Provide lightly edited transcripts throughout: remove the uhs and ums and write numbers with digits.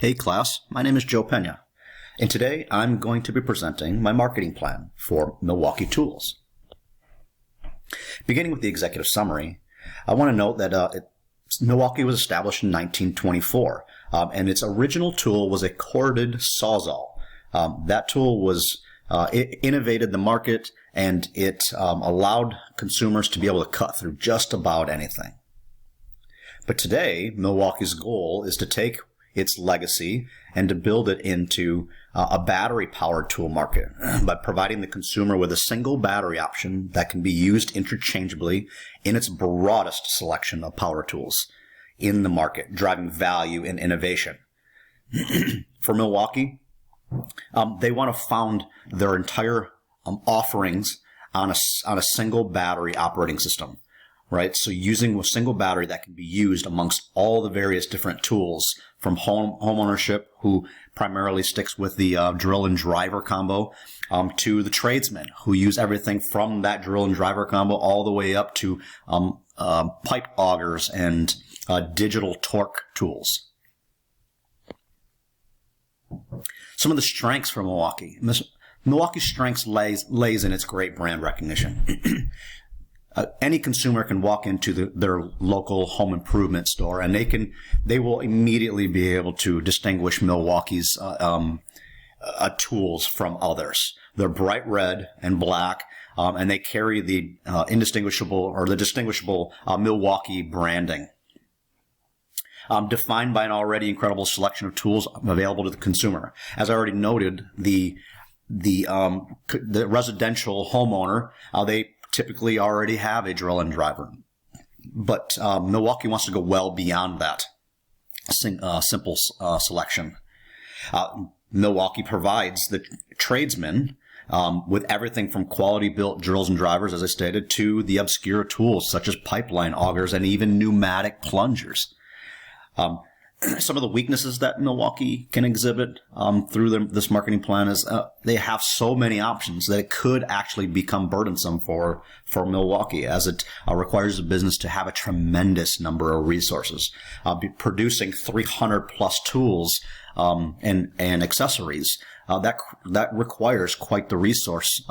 Hey class, my name is Joe Pena, and today I'm going to be presenting my marketing plan for Milwaukee Tools. Beginning with the executive summary, I want to note that Milwaukee was established in 1924, and its original tool was a corded sawzall. That tool was it innovated the market, and it allowed consumers to be able to cut through just about anything. But today, Milwaukee's goal is to take its legacy and to build it into a battery-powered tool market by providing the consumer with a single battery option that can be used interchangeably in its broadest selection of power tools in the market, driving value and innovation. For Milwaukee, they want to found their entire offerings on a single battery operating system. Right, so using a single battery that can be used amongst all the various different tools, from home ownership, who primarily sticks with the drill and driver combo, to the tradesmen, who use everything from that drill and driver combo all the way up to pipe augers and digital torque tools. Some of the strengths for Milwaukee. Milwaukee's strengths lays in its great brand recognition. Any consumer can walk into their local home improvement store, and they will immediately be able to distinguish Milwaukee's tools from others. They're bright red and black, and they carry the distinguishable Milwaukee branding. Defined by an already incredible selection of tools available to the consumer. As I already noted, the residential homeowner, they typically already have a drill and driver. But Milwaukee wants to go well beyond that simple selection. Milwaukee provides the tradesmen with everything from quality-built drills and drivers, as I stated, to the obscure tools such as pipeline augers and even pneumatic plungers. Some of the weaknesses that Milwaukee can exhibit through this marketing plan is they have so many options that it could actually become burdensome for Milwaukee, as it requires the business to have a tremendous number of resources. Producing 300 plus tools and accessories, that requires quite the resources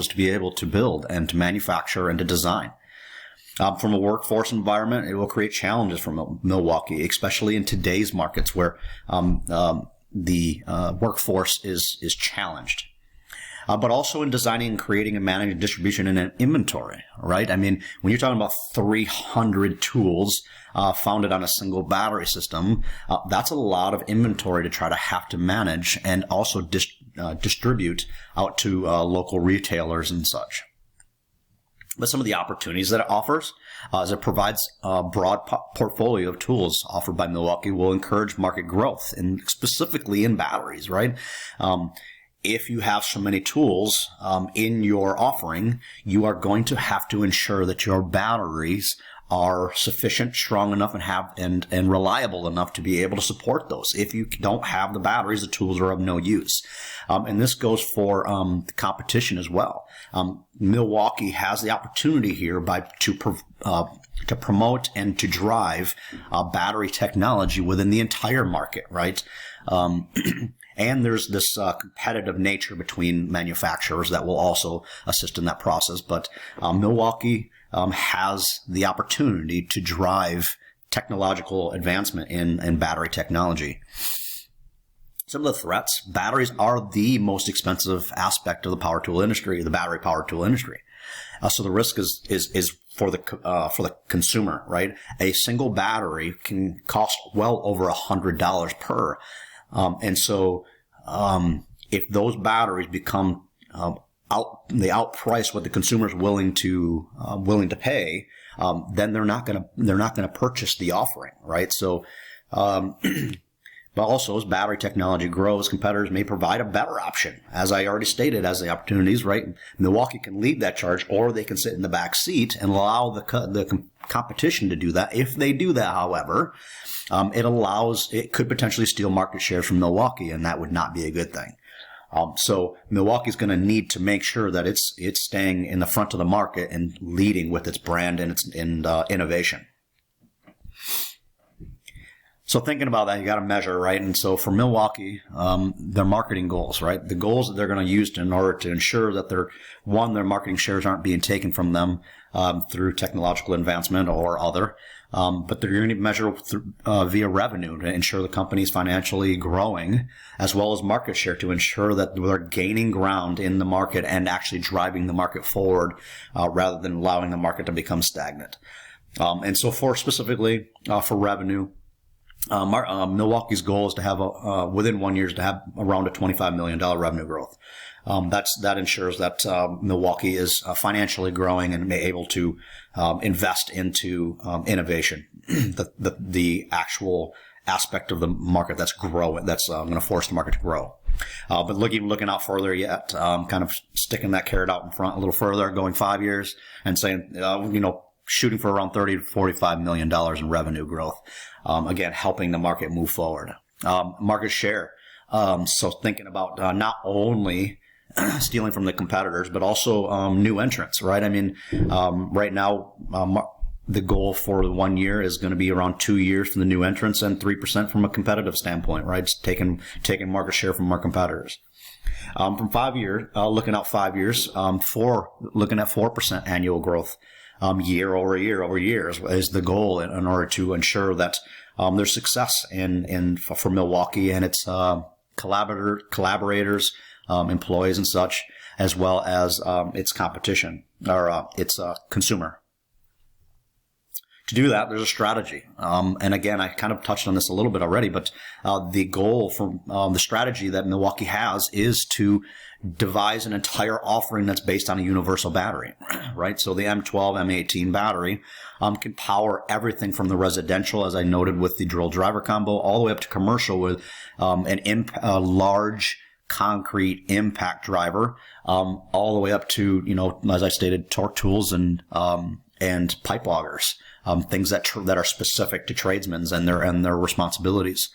to be able to build and to manufacture and to design. From a workforce environment, it will create challenges for Milwaukee, especially in today's markets where the workforce is challenged. But also in designing and creating and managing distribution and inventory, right? I mean, when you're talking about 300 tools founded on a single battery system, that's a lot of inventory to try to have to manage and also distribute out to local retailers and such. But some of the opportunities that it offers, as it provides a broad portfolio of tools offered by Milwaukee, will encourage market growth, and specifically in batteries, right? If you have so many tools in your offering, you are going to have to ensure that your batteries are sufficient, strong enough, and reliable enough to be able to support those. If you don't have the batteries, the tools are of no use. And this goes for the competition as well. Milwaukee has the opportunity here to promote and to drive battery technology within the entire market, right? And there's this competitive nature between manufacturers that will also assist in that process. But Milwaukee has the opportunity to drive technological advancement in battery technology. Some of the threats: batteries are the most expensive aspect of the power tool industry, the battery power tool industry. So the risk is for the consumer, right? A single battery can cost well over $100 per, and so if those batteries become they outprice what the consumer is willing to pay, then they're not gonna purchase the offering, right? So, but also as battery technology grows, competitors may provide a better option. As I already stated, as the opportunities, right? Milwaukee can lead that charge, or they can sit in the back seat and allow the competition to do that. If they do that, however, it could potentially steal market share from Milwaukee, and that would not be a good thing. So Milwaukee's going to need to make sure that it's staying in the front of the market and leading with its brand and its innovation. So thinking about that, you got to measure, right? And so for Milwaukee, their marketing goals, right? The goals that they're going to use in order to ensure that their marketing shares aren't being taken from them through technological advancement or other, but they're going to measure via revenue to ensure the company is financially growing, as well as market share to ensure that they're gaining ground in the market and actually driving the market forward rather than allowing the market to become stagnant. And so for specifically for revenue, Milwaukee's goal is to have within 1 year to have around a $25 million revenue growth. That ensures that Milwaukee is financially growing and able to invest into innovation, the actual aspect of the market that's growing, that's going to force the market to grow. But looking out further yet, kind of sticking that carrot out in front a little further, going 5 years and saying, shooting for around $30 to $45 million in revenue growth. Again, helping the market move forward. Market share. So thinking about not only stealing from the competitors, but also new entrants, right? I mean, right now, the goal for the 1 year is going to be around 2 years from the new entrants and 3% from a competitive standpoint, right? It's taking market share from our competitors. From 5 years, looking out 5 years, looking at 4% annual growth. Year over year is the goal in order to ensure that there's success for Milwaukee and its collaborators, employees and such, as well as its competition or its consumer. To do that, there's a strategy. And again, I kind of touched on this a little bit already, but the goal for the strategy that Milwaukee has is to devise an entire offering that's based on a universal battery, right? So the M12, M18 battery can power everything from the residential, as I noted with the drill driver combo, all the way up to commercial with a large concrete impact driver, all the way up to, as I stated, torque tools and pipe augers, things that are specific to tradesmen and their responsibilities.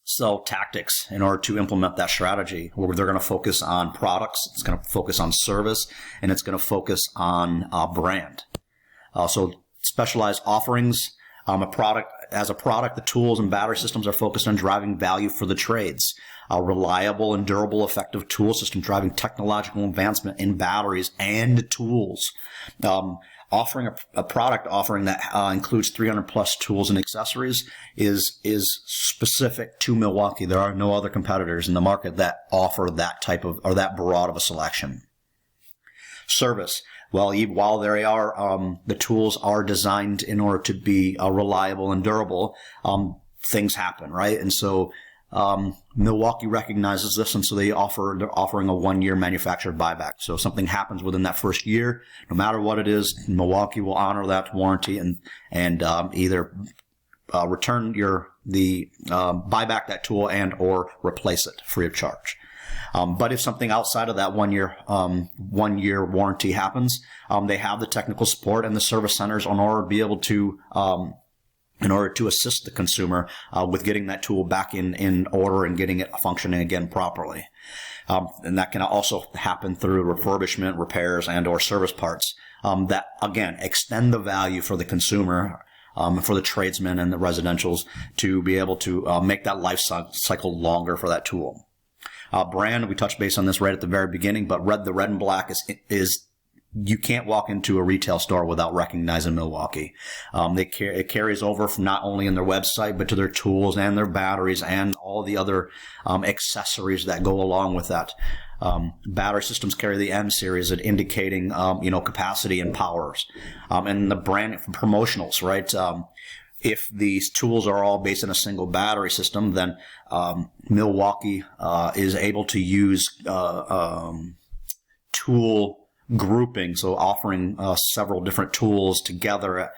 So tactics in order to implement that strategy, where they're going to focus on products, it's going to focus on service, and it's going to focus on brand. So specialized offerings. As a product, the tools and battery systems are focused on driving value for the trades. A reliable and durable, effective tool system driving technological advancement in batteries and tools. Offering a product offering that includes 300 plus tools and accessories is specific to Milwaukee. There are no other competitors in the market that offer that type of or that broad of a selection. Service. Well, while they are, the tools are designed in order to be reliable and durable, things happen, right? And so Milwaukee recognizes this, and so they're offering a 1 year manufacturer buyback. So if something happens within that first year, no matter what it is, Milwaukee will honor that warranty and either return buy back that tool and or replace it free of charge. But if something outside of that 1 year warranty happens, they have the technical support and the service centers in order to be able to assist the consumer with getting that tool back in order and getting it functioning again properly. And that can also happen through refurbishment, repairs, and or service parts that, again, extend the value for the consumer, for the tradesmen and the residentials to be able to make that life cycle longer for that tool. Brand, we touched base on this right at the very beginning, but the red and black is you can't walk into a retail store without recognizing Milwaukee. It carries over from not only in their website, but to their tools and their batteries and all the other accessories that go along with that. Battery systems carry the M series at indicating, capacity and powers. And the brand promotionals, right? If these tools are all based on a single battery system, then Milwaukee is able to use tool grouping, so offering several different tools together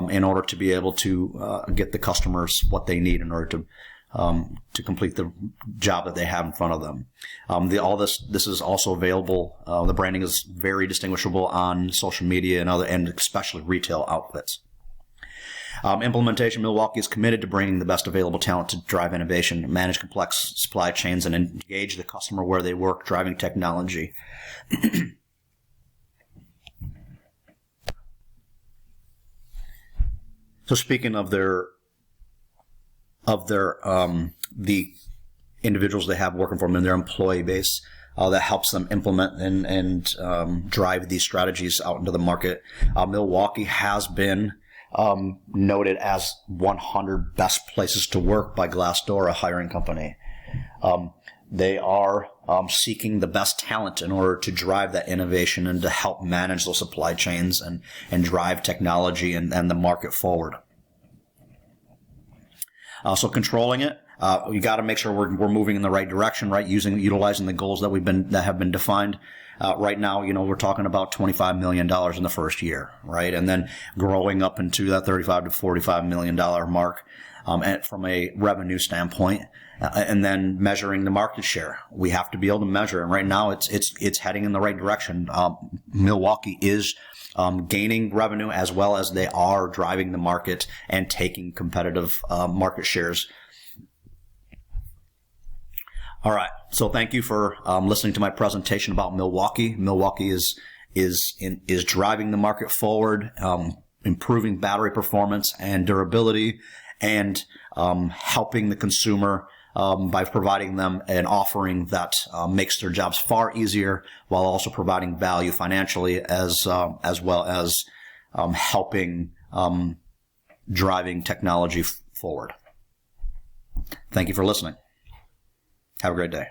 in order to be able to get the customers what they need in order to complete the job that they have in front of them. This is also available. The branding is very distinguishable on social media and especially retail outlets. Implementation. Milwaukee is committed to bringing the best available talent to drive innovation, manage complex supply chains, and engage the customer where they work, driving technology. So speaking of the individuals they have working for them in their employee base, that helps them implement and drive these strategies out into the market. Milwaukee has been noted as 100 best places to work by Glassdoor, a hiring company. They are seeking the best talent in order to drive that innovation and to help manage those supply chains and drive technology and the market forward. So controlling it, we got to make sure we're moving in the right direction, right? Utilizing the goals that have been defined. Right now, we're talking about $25 million in the first year, right? And then growing up into that $35 to $45 million mark, and from a revenue standpoint, and then measuring the market share. We have to be able to measure. And right now it's heading in the right direction. Milwaukee is gaining revenue as well as they are driving the market and taking competitive market shares. All right. So thank you for listening to my presentation about Milwaukee. Milwaukee is driving the market forward, improving battery performance and durability, and helping the consumer by providing them an offering that makes their jobs far easier, while also providing value financially as well as helping driving technology forward. Thank you for listening. Have a great day.